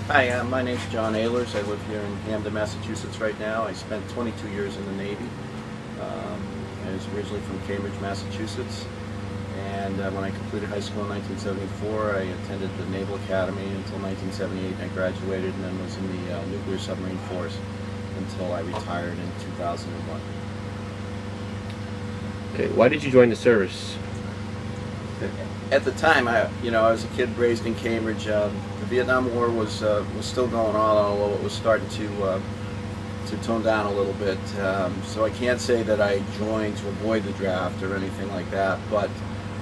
Hi, my name's John Ehlers. I live here in Hamden, Massachusetts right now. I spent 22 years in the Navy. I was originally from Cambridge, Massachusetts, and when I completed high school in 1974, I attended the Naval Academy until 1978, and I graduated and then was in the Nuclear Submarine Force until I retired in 2001. Okay, why did you join the service? At the time, I was a kid raised in Cambridge. The Vietnam War was still going on, although it was starting to tone down a little bit. So I can't say that I joined to avoid the draft or anything like that. But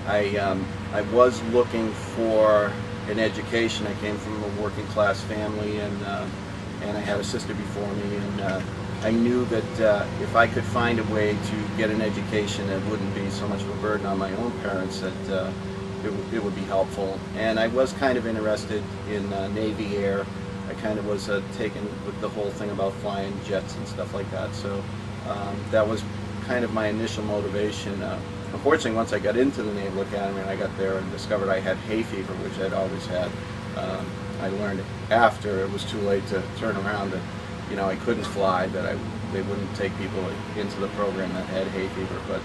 I was looking for an education. I came from a working class family, and I had a sister before me, and I knew that if I could find a way to get an education that wouldn't be so much of a burden on my own parents, that it would be helpful. And I was kind of interested in Navy Air. I kind of was taken with the whole thing about flying jets and stuff like that. So that was kind of my initial motivation. Unfortunately, once I got into the Naval Academy and I got there and discovered I had hay fever, which I'd always had, I learned after it was too late to turn around that I couldn't fly, that they wouldn't take people into the program that had hay fever. But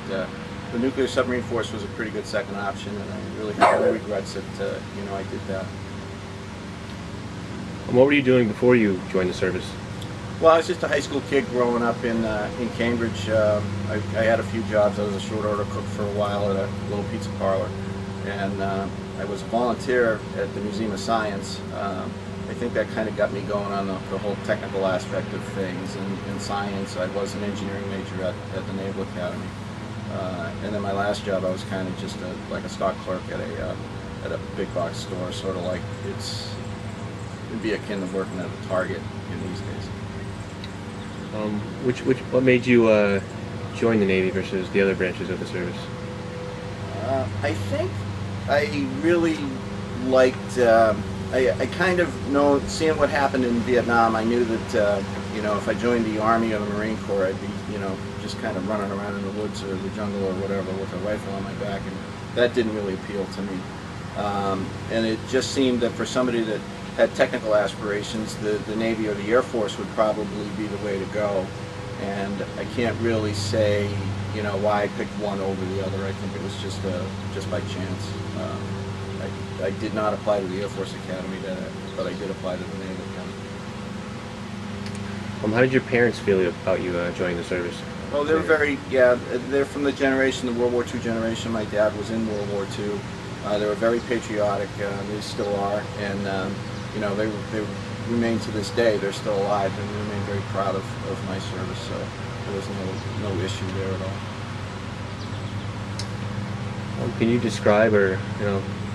the Nuclear Submarine Force was a pretty good second option, and I really have no regrets that I did that. And what were you doing before you joined the service? Well, I was just a high school kid growing up in Cambridge. I had a few jobs. I was a short order cook for a while at a little pizza parlor, and I was a volunteer at the Museum of Science. I think that kind of got me going on the whole technical aspect of things in science. I was an engineering major at the Naval Academy. And then my last job, I was kind of just like a stock clerk at a big box store, sort of like it'd be akin to working at a Target in these days. What made you join the Navy versus the other branches of the service? I think I really liked. I kind of seeing what happened in Vietnam. I knew that if I joined the Army or the Marine Corps, I'd be just kind of running around in the woods or the jungle or whatever with a rifle on my back, and that didn't really appeal to me. And it just seemed that for somebody that had technical aspirations, the Navy or the Air Force would probably be the way to go. And I can't really say why I picked one over the other. I think it was just by chance. I did not apply to the Air Force Academy, but I did apply to the Naval Academy. How did your parents feel about you joining the service? Well, they're they're from the generation, the World War II generation. My dad was in World War II. They were very patriotic, they still are, and they remain to this day. They're still alive and remain very proud of my service, so there was no issue there at all. Can you describe or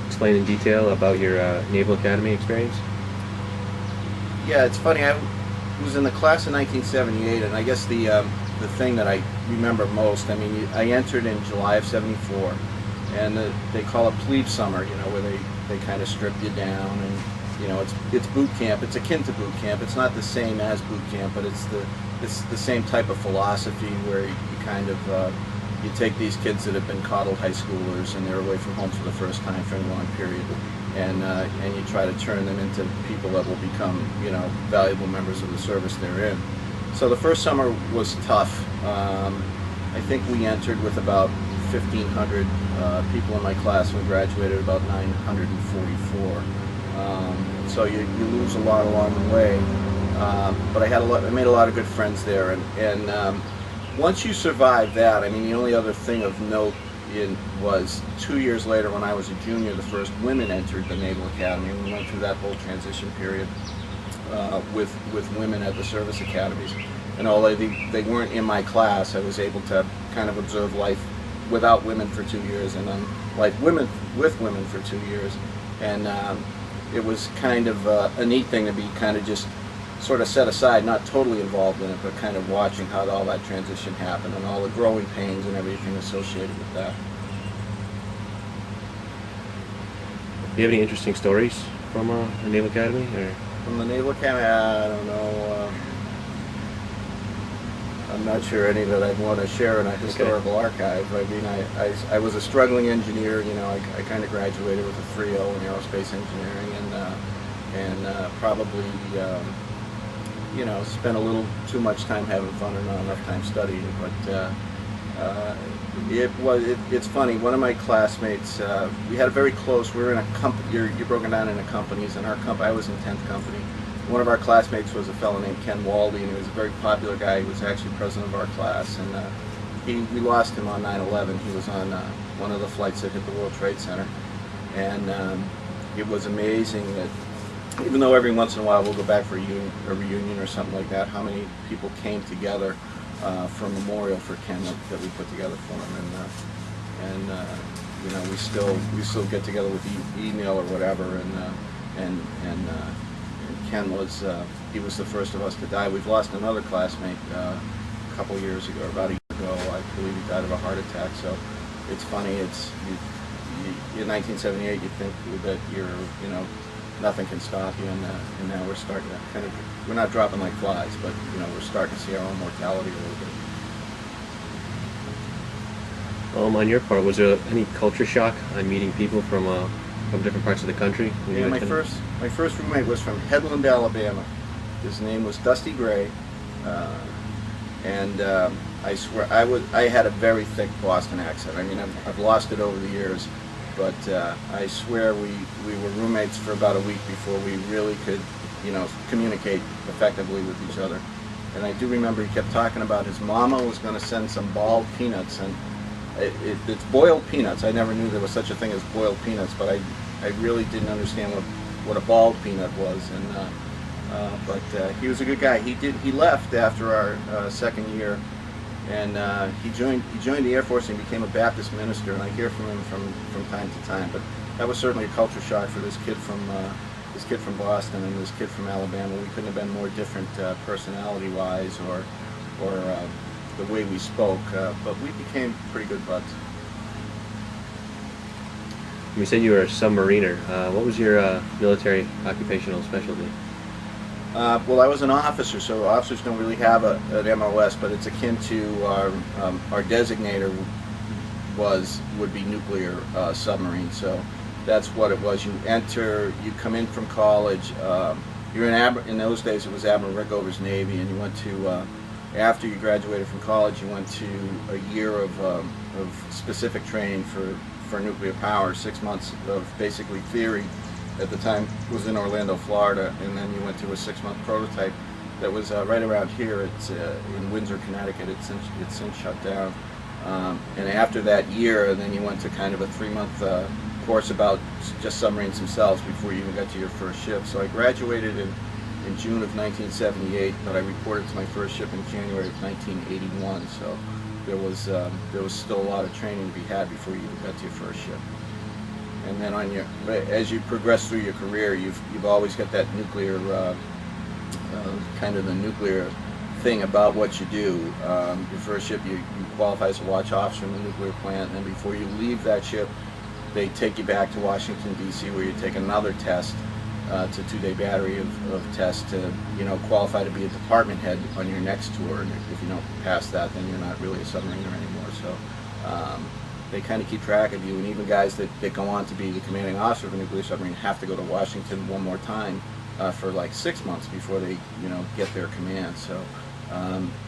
explain in detail about your Naval Academy experience? Yeah, it's funny. I was in the class of 1978, and I guess the thing that I remember most, I mean, I entered in July of '74, and they call it plebe summer, where they kind of strip you down, and it's boot camp. It's akin to boot camp. It's not the same as boot camp, but it's the same type of philosophy where you kind of you take these kids that have been coddled high schoolers and they're away from home for the first time for a long period, and you try to turn them into people that will become valuable members of the service they're in. So the first summer was tough. I think we entered with about 1,500 people in my class. We graduated about 944. So you lose a lot along the way. But I made a lot of good friends there, and once you survive that, I mean, the only other thing of note was 2 years later, when I was a junior, the first women entered the Naval Academy, and we went through that whole transition period with women at the service academies. And although they weren't in my class, I was able to kind of observe life without women for 2 years, and then life with women for 2 years. And it was kind of a neat thing to be kind of just sort of set aside, not totally involved in it, but kind of watching how all that transition happened and all the growing pains and everything associated with that. Do you have any interesting stories from the Naval Academy? Or? From the Naval Academy, I don't know. I'm not sure any that I'd want to share in a historical archive. I mean, I was a struggling engineer. I kind of graduated with a 3.0 in aerospace engineering, and and probably spent a little too much time having fun or not enough time studying. But it's funny. One of my classmates, we had a very close. We were in a company. You're broken down into companies, and our company. I was in 10th company. One of our classmates was a fellow named Ken Waldy, and he was a very popular guy. He was actually president of our class, and we lost him on 9/11. He was on one of the flights that hit the World Trade Center, and it was amazing that even though every once in a while we'll go back for a reunion or something like that, how many people came together for a memorial for Ken that we put together for him, and we still get together with email or whatever, and Ken was he was the first of us to die. We've lost another classmate a couple years ago, about a year ago. I believe he died of a heart attack. So it's funny. In 1978, you think that nothing can stop you, and now we're starting to we're not dropping like flies, but we're starting to see our own mortality a little bit. On your part, was there any culture shock on meeting people from different parts of the country? Yeah, my first roommate was from Headland, Alabama. His name was Dusty Gray, and I swear I had a very thick Boston accent. I mean, I've lost it over the years, but I swear we were roommates for about a week before we really could, communicate effectively with each other. And I do remember he kept talking about his mama was going to send some boiled peanuts, and it's boiled peanuts. I never knew there was such a thing as boiled peanuts, but I really didn't understand what a balled peanut was. But he was a good guy. He left after our second year, and he joined the Air Force and became a Baptist minister. And I hear from him from time to time. But that was certainly a culture shock for this kid from Boston and this kid from Alabama. We couldn't have been more different personality-wise or the way we spoke, but we became pretty good buds. You said you were a submariner. What was your military occupational specialty? Well, I was an officer, so officers don't really have an MOS, but it's akin to our designator would be nuclear submarine. So that's what it was. You come in from college. You're in those days it was Admiral Rickover's Navy, and you went to after you graduated from college, you went to a year of specific training for nuclear power, 6 months of basically theory. At the time was in Orlando, Florida, and then you went to a 6-month prototype that was right around here. It's in Windsor, Connecticut. It's since shut down. And after that year, then you went to kind of a 3-month course about just submarines themselves before you even got to your first ship. So I graduated in June of 1978, but I reported to my first ship in January of 1981. So there was still a lot of training to be had before you even got to your first ship. And then as you progress through your career, you've always got that nuclear kind of the nuclear thing about what you do. Your first ship, you qualify as a watch officer in the nuclear plant, and then before you leave that ship, they take you back to Washington, D.C., where you take another test. It's a 2-day battery of tests to qualify to be a department head on your next tour. And if you don't pass that, then you're not really a submariner anymore. So they kind of keep track of you, and even guys that go on to be the commanding officer of a nuclear submarine have to go to Washington one more time for like 6 months before they get their command. So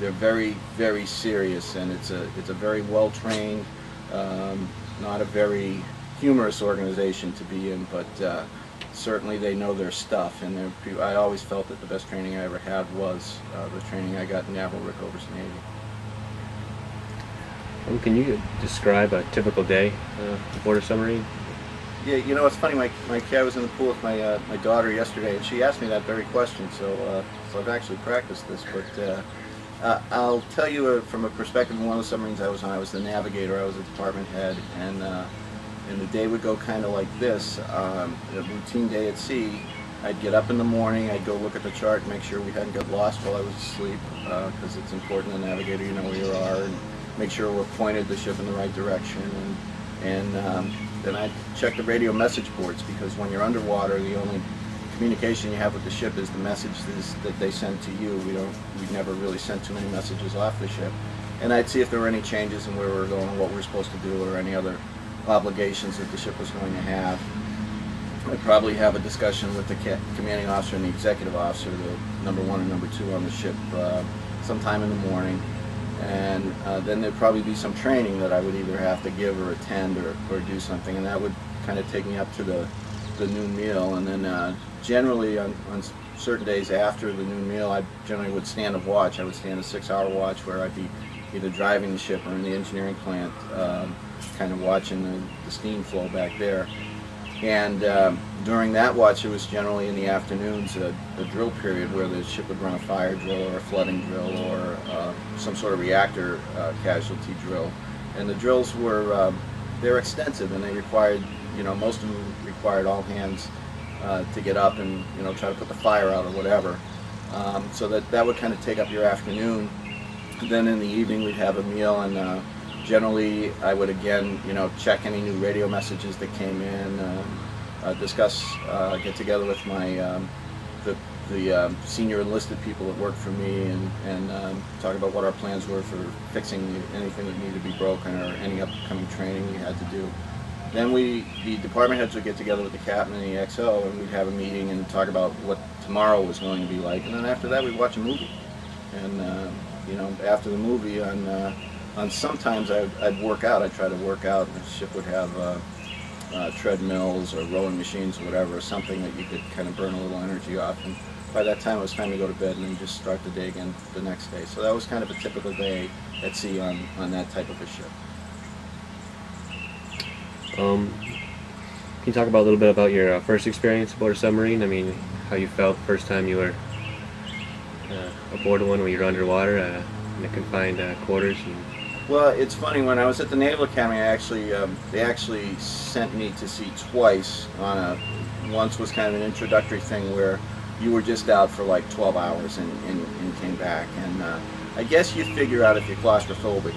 they're very, very serious, and it's a very well trained, not a very humorous organization to be in, but certainly they know their stuff. And I always felt that the best training I ever had was the training I got in Admiral Rickover's Navy. Can you describe a typical day aboard a submarine? Yeah, it's funny. I was in the pool with my daughter yesterday, and she asked me that very question. So I've actually practiced this. But I'll tell you from a perspective of one of the submarines I was on. I was the navigator. I was a department head, and the day would go kind of like this. A routine day at sea. I'd get up in the morning. I'd go look at the chart and make sure we hadn't got lost while I was asleep, because it's important. The navigator, you know where you are, and make sure we're pointed the ship in the right direction, and then I check the radio message boards, because when you're underwater, the only communication you have with the ship is the messages that they send to you. We never really sent too many messages off the ship, and I'd see if there were any changes in where we were going, what we were supposed to do, or any other obligations that the ship was going to have. I'd probably have a discussion with the commanding officer and the executive officer, the number one and number two on the ship, sometime in the morning. And then there'd probably be some training that I would either have to give or attend or do something, and that would kind of take me up to the noon meal. And then generally on certain days after the noon meal, I generally would stand a watch. I would stand a 6-hour watch where I'd be either driving the ship or in the engineering plant, kind of watching the steam flow back there. And during that watch, it was generally in the afternoons, a drill period where the ship would run a fire drill or a flooding drill or some sort of reactor casualty drill. And the drills were they're extensive, and they required, most of them required all hands to get up and try to put the fire out or whatever. So that would kind of take up your afternoon. Then in the evening we'd have a meal, and generally I would again check any new radio messages that came in, discuss, get together with my the senior enlisted people that worked for me, and talk about what our plans were for fixing anything that needed to be broken or any upcoming training we had to do. Then the department heads would get together with the captain and the XO, and we'd have a meeting and talk about what tomorrow was going to be like. And then after that, we'd watch a movie. And after the movie, on sometimes I'd work out. I'd try to work out. The ship would have treadmills or rowing machines or whatever, something that you could kind of burn a little energy off. And by that time, it was time to go to bed and then just start the day again the next day. So that was kind of a typical day at sea on that type of a ship. Can you talk about a little bit about your first experience aboard a submarine? I mean, how you felt first time you were aboard one when you were underwater in the confined quarters? Well, it's funny, when I was at the Naval Academy, they actually sent me to sea twice. Once was kind of an introductory thing where you were just out for like 12 hours and came back. And I guess you figure out if you're claustrophobic,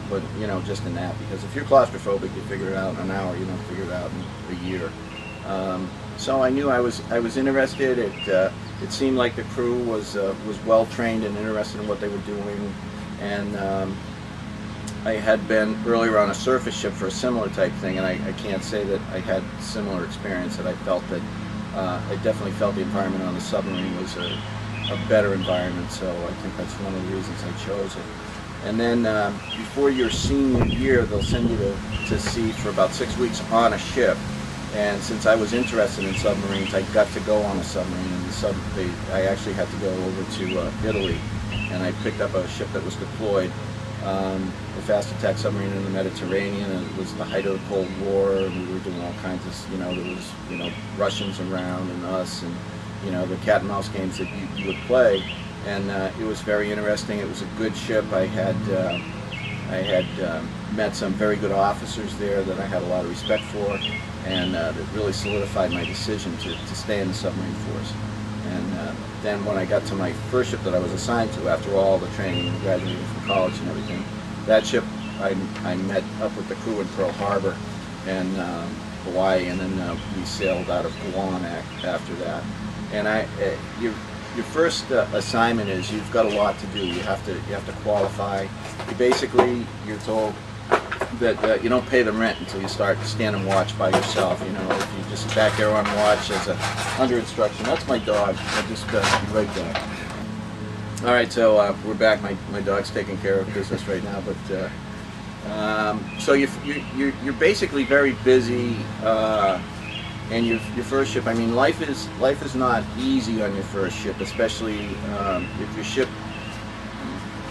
but just in that, because if you're claustrophobic, you figure it out in an hour. You don't figure it out in a year. So I knew I was interested. It seemed like the crew was well trained and interested in what they were doing, and I had been earlier on a surface ship for a similar type thing, and I can't say that I had similar experience. That I felt that I definitely felt the environment on the submarine was a better environment, so I think that's one of the reasons I chose it. And then before your senior year, they'll send you to sea for about 6 weeks on a ship. And since I was interested in submarines, I got to go on a submarine. And I actually had to go over to Italy, and I picked up a ship that was deployed, a fast attack submarine in the Mediterranean. And it was the height of the Cold War, and we were doing all kinds of, there was, Russians around and us, and the cat and mouse games that you would play, and it was very interesting. It was a good ship. I had met some very good officers there that I had a lot of respect for, and that really solidified my decision to stay in the submarine force. And then when I got to my first ship that I was assigned to, after all the training and graduating from college and everything, that ship I met up with the crew in Pearl Harbor and Hawaii, and then we sailed out of Guam after that. And your first assignment is you've got a lot to do. You have to qualify. You're told that you don't pay the rent until you start standing watch by yourself. If you just back there on watch as under instruction. That's my dog. I'll just be right back. All right, so we're back. My dog's taking care of business right now, but so you're basically very busy. And your first ship, I mean, life is not easy on your first ship, especially if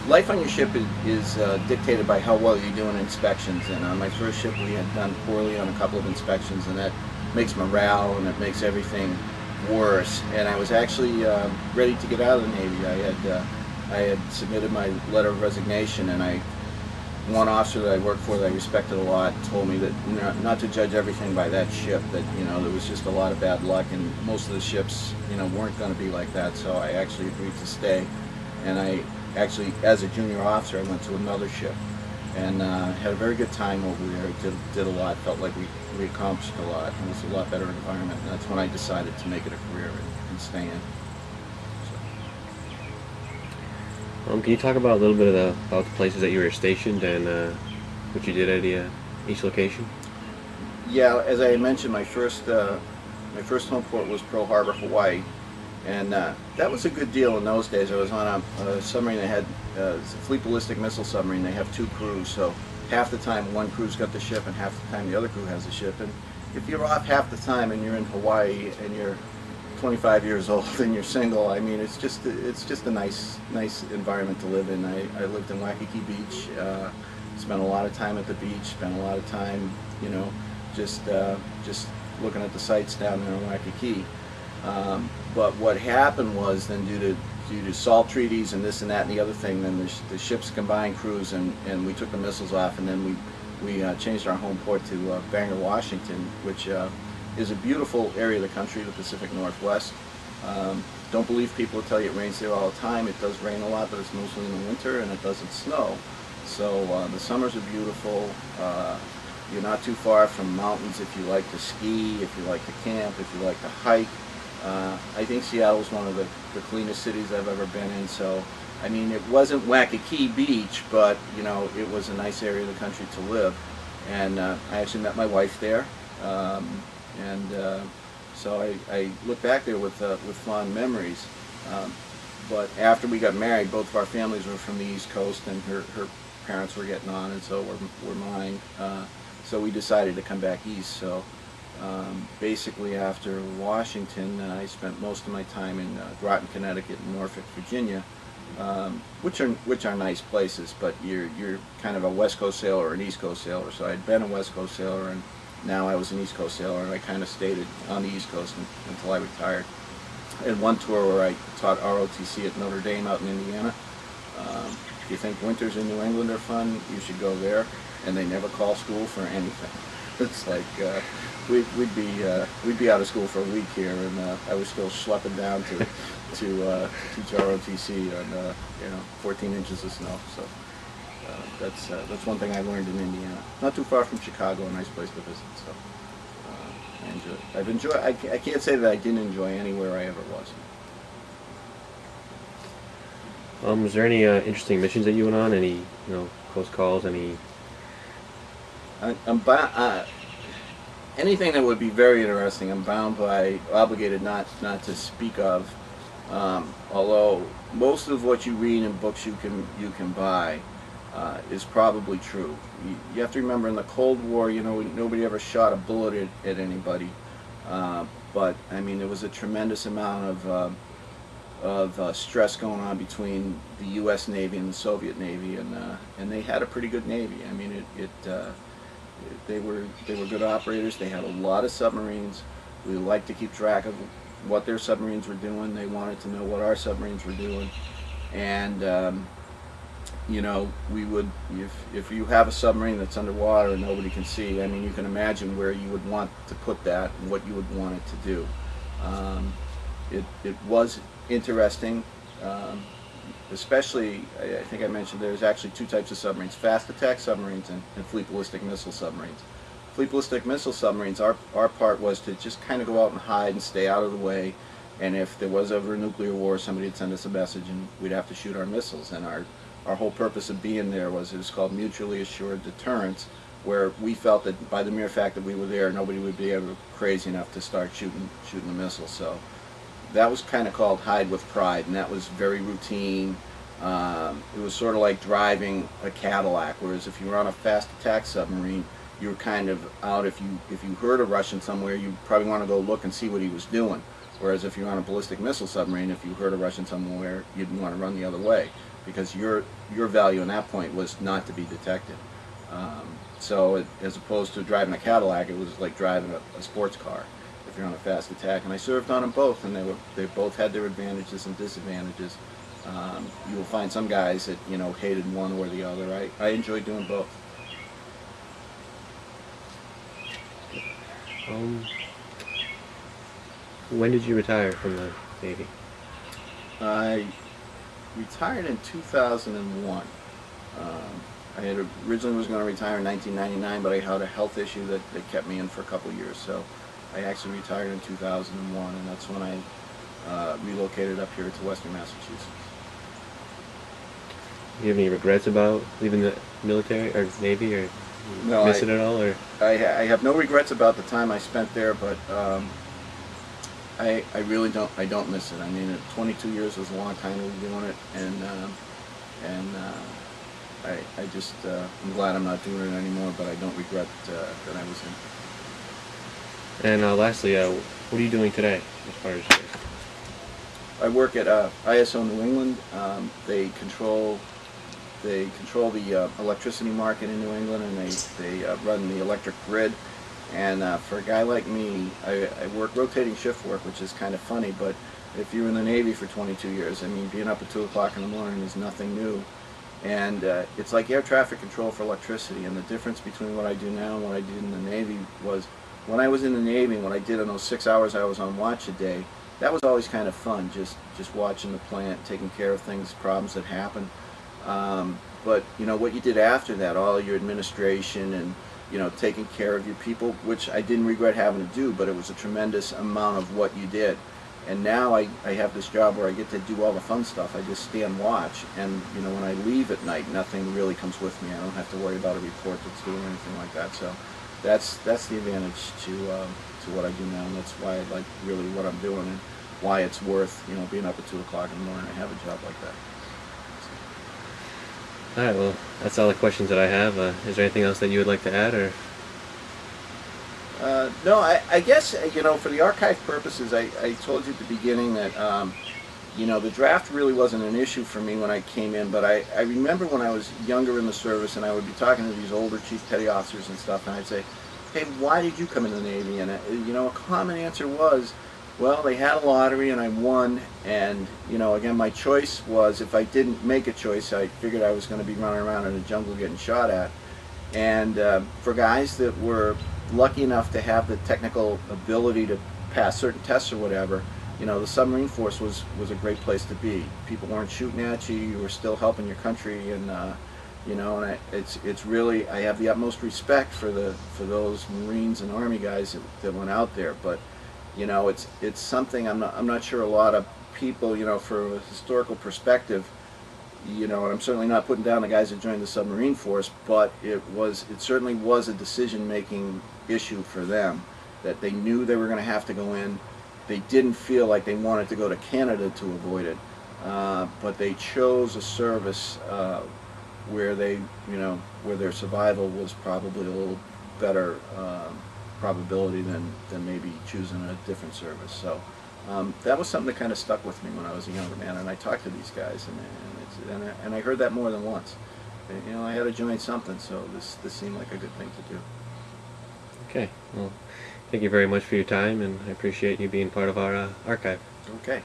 life on your ship is dictated by how well you're doing inspections. And on my first ship, we had done poorly on a couple of inspections, and that makes morale and it makes everything worse. And I was actually ready to get out of the Navy. I had submitted my letter of resignation, and one officer that I worked for that I respected a lot told me that not to judge everything by that ship, that there was just a lot of bad luck, and most of the ships weren't going to be like that. So I actually agreed to stay, and I actually, as a junior officer, I went to another ship and had a very good time over there. Did a lot, felt like we accomplished a lot, and it was a lot better environment, and that's when I decided to make it a career and stay in. Can you talk about a little bit about the places that you were stationed and what you did at each location? Yeah, as I mentioned, my first my first home port was Pearl Harbor, Hawaii, and that was a good deal in those days. I was on a submarine that had it's a fleet ballistic missile submarine. They have 2 crews, so half the time one crew's got the ship, and half the time the other crew has the ship. And if you're off half the time and you're in Hawaii and you're 25 years old and you're single, I mean, it's just a nice environment to live in. I lived in Waikiki Beach, spent a lot of time at the beach, spent a lot of time, you know, just looking at the sights down there in Waikiki. But what happened was then due to SALT treaties and this and that and the other thing, then the ships combined crews, and we took the missiles off, and then we changed our home port to Bangor, Washington, which is a beautiful area of the country, the Pacific Northwest. Don't believe people who tell you it rains there all the time. It does rain a lot, but it's mostly in the winter, and it doesn't snow. So the summers are beautiful. You're not too far from mountains if you like to ski, if you like to camp, if you like to hike. I think Seattle is one of the cleanest cities I've ever been in. So, I mean, it wasn't Waikiki Beach, but, you know, it was a nice area of the country to live. And I actually met my wife there. So I look back there with fond memories. But after we got married, both of our families were from the East Coast, and her parents were getting on, and so were mine. So we decided to come back east. So basically after Washington, I spent most of my time in Groton, Connecticut, and Norfolk, Virginia, which are nice places, but you're kind of a West Coast sailor or an East Coast sailor. So I'd been a West Coast sailor, and now I was an East Coast sailor, and I kind of stayed on the East Coast until I retired. I had one tour where I taught ROTC at Notre Dame out in Indiana. If you think winters in New England are fun, you should go there. And they never call school for anything. It's like we'd be out of school for a week here, and I was still schlepping down to teach ROTC on 14 inches of snow. So that's one thing I learned in Indiana. Not too far from Chicago, a nice place to visit. So I enjoy it. I've enjoyed. I can't say that I didn't enjoy anywhere I ever was. Was there any interesting missions that you went on? Any close calls? Any? Anything that would be very interesting, I'm obligated not to speak of. Although most of what you read in books you can buy is probably true. You have to remember, in the Cold War, nobody ever shot a bullet at anybody. But I mean, there was a tremendous amount of stress going on between the U.S. Navy and the Soviet Navy, and they had a pretty good Navy. I mean, they were good operators. They had a lot of submarines. We liked to keep track of what their submarines were doing. They wanted to know what our submarines were doing, and we would, if you have a submarine that's underwater and nobody can see, I mean, you can imagine where you would want to put that and what you would want it to do. It was interesting, especially, I think I mentioned there's actually 2 types of submarines: fast attack submarines and fleet ballistic missile submarines. Fleet ballistic missile submarines, our part was to just kind of go out and hide and stay out of the way, and if there was ever a nuclear war, somebody would send us a message and we'd have to shoot our missiles. And our whole purpose of being there was, it was called mutually assured deterrence, where we felt that by the mere fact that we were there, nobody would be ever crazy enough to start shooting the missiles. So that was kind of called hide with pride, and that was very routine. It was sort of like driving a Cadillac, whereas if you were on a fast attack submarine, you were kind of out. If you heard a Russian somewhere, you probably want to go look and see what he was doing. Whereas if you're on a ballistic missile submarine, if you heard a Russian somewhere, you'd want to run the other way, because your value in that point was not to be detected. So as opposed to driving a Cadillac, it was like driving a sports car if you're on a fast attack. And I served on them both, and they both had their advantages and disadvantages. You will find some guys that hated one or the other. I enjoyed doing both. When did you retire from the Navy? I retired in 2001. I had originally was going to retire in 1999, but I had a health issue that kept me in for a couple of years. So I actually retired in 2001, and that's when I relocated up here to Western Massachusetts. Do you have any regrets about leaving the military or Navy, or miss it at all? Or I have no regrets about the time I spent there, but I really don't. I don't miss it. I mean, 22 years was a long time to be doing it, and I just I'm glad I'm not doing it anymore. But I don't regret that I was in. And lastly, what are you doing today as far as? I work at ISO New England. They control the electricity market in New England, and they run the electric grid. And for a guy like me, I work rotating shift work, which is kind of funny, but if you're in the Navy for 22 years, I mean, being up at 2 o'clock in the morning is nothing new. And it's like air traffic control for electricity, and the difference between what I do now and what I did in the Navy was, when I was in the Navy, what I did in those 6 hours I was on watch a day, that was always kind of fun, just watching the plant, taking care of things, problems that happen. But you know, what you did after that, all your administration and, you know, taking care of your people, which I didn't regret having to do, but it was a tremendous amount of what you did. And now I have this job where I get to do all the fun stuff. I just stand watch, and you know, when I leave at night, nothing really comes with me. I don't have to worry about a report that's doing anything like that. So that's the advantage to what I do now, and that's why I like really what I'm doing, and why it's worth, you know, being up at 2 o'clock in the morning to have a job like that. All right, well, that's all the questions that I have. Is there anything else that you would like to add, or? No, I guess, you know, for the archive purposes, I told you at the beginning that, you know, the draft really wasn't an issue for me when I came in, but I remember when I was younger in the service, and I would be talking to these older chief petty officers and stuff, and I'd say, hey, why did you come in the Navy? And, you know, a common answer was, well, they had a lottery and I won, and, you know, again, my choice was, if I didn't make a choice, I figured I was going to be running around in the jungle getting shot at. And for guys that were lucky enough to have the technical ability to pass certain tests or whatever, you know, the submarine force was a great place to be. People weren't shooting at you, you were still helping your country, and you know, and it's really, I have the utmost respect for those Marines and Army guys that went out there. But you know, it's something I'm not sure a lot of people, you know, for a historical perspective, you know, and I'm certainly not putting down the guys that joined the submarine force, but it certainly was a decision-making issue for them, that they knew they were going to have to go in. They didn't feel like they wanted to go to Canada to avoid it, but they chose a service where they, you know, where their survival was probably a little better probability than maybe choosing a different service. So that was something that kind of stuck with me when I was a younger man, and I talked to these guys, and I heard that more than once. You know, I had to join something, so this seemed like a good thing to do. Okay, well, thank you very much for your time, and I appreciate you being part of our archive. Okay.